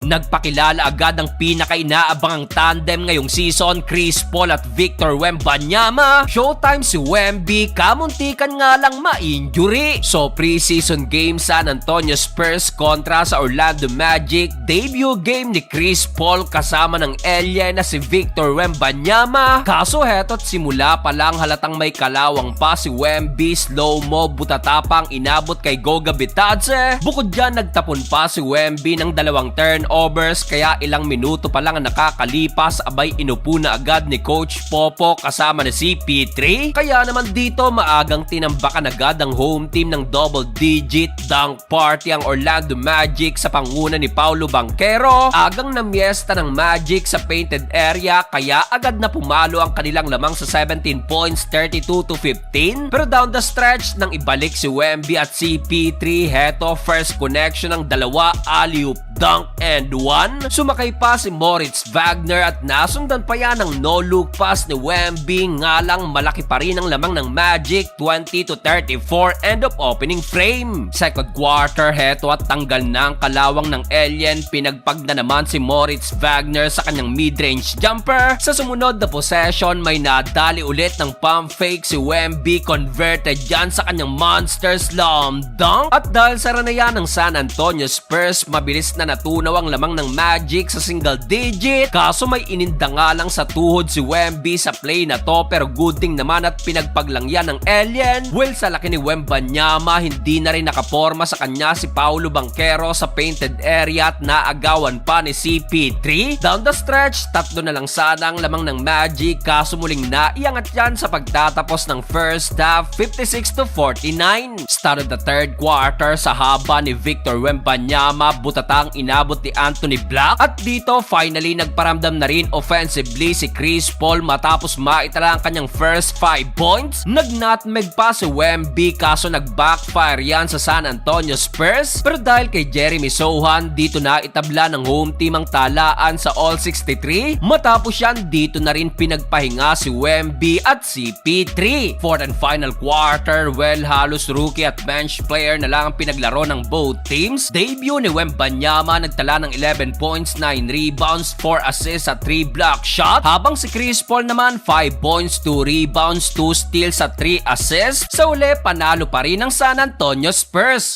Nagpakilala agad ang pinaka-inaabangang tandem ngayong season, Chris Paul at Victor Wembanyama. Showtime si Wemby, kamuntikan nga lang ma-injury. So preseason game San Antonio Spurs kontra sa Orlando Magic. Debut game ni Chris Paul kasama ng alien na si Victor Wembanyama. Kaso heto't simula pa lang halatang may kalawang pa si Wemby, slow-mo, butatapang inabot kay Goga Bitadze. Bukod dyan, nagtapon pa si Wemby ng 2 turnovers kaya ilang minuto pa lang ang nakakalipas abay inupo na agad ni Coach Popo kasama ni CP3. Kaya naman dito maagang tinambakan agad ang home team ng double-digit dunk party ang Orlando Magic sa panguna ni Paolo Banchero. Agang namiesta ng Magic sa painted area kaya agad na pumalo ang kanilang lamang sa 17 points, 32-15. Pero down the stretch nang ibalik si Wemby at CP3, heto first connection ng dalawa, alley-oop dunk and one. Sumakay pa si Moritz Wagner at nasundan pa yan ng no-look pass ni Wemby, nga lang malaki pa rin ang lamang ng Magic, 20-34 end of opening frame. Second quarter, heto at tanggal na ang kalawang ng alien, pinagpag na naman si Moritz Wagner sa kanyang mid-range jumper. Sa sumunod na possession, may nadali ulit ng pump fake si Wemby, converted yan sa kanyang monster slam dunk. At dahil sa ranayan ng San Antonio Spurs, mabilis na natunaw ang lamang ng Magic sa single digit. Kaso may ininda nga lang sa tuhod si Wemby sa play na to, pero good thing naman at pinagpaglang yan ng alien. Well, sa laki ni Wembanyama, hindi na rin nakaporma sa kanya si Paolo Banchero sa painted area at naagawan pa ni CP3. Down the stretch, 3 na lang sana ang lamang ng Magic, kaso muling naiangat yan sa pagtatapos ng first half, 56-49. Start of the third quarter, sa haba ni Victor Wembanyama, butatang inabot ni Anthony Black. At dito finally nagparamdam na rin offensively si Chris Paul matapos maitala ang kanyang first 5 points. Nag-nutmeg pa si Wemby kaso nag-backfire yan sa San Antonio Spurs. Pero dahil kay Jeremy Sohan, dito na itabla ng home team ang talaan sa All-63. Matapos yan, dito na rin pinagpahinga si Wemby at CP3. Fourth and final quarter, well, halos rookie at bench player na lang ang pinaglaro ng both teams. Debut ni Wembanyama, nagtala ng 11 points, 9 rebounds, 4 assists at 3 block shot. Habang si Chris Paul naman, 5 points, 2 rebounds, 2 steals at 3 assists. Sa uli, panalo pa rin ang San Antonio Spurs.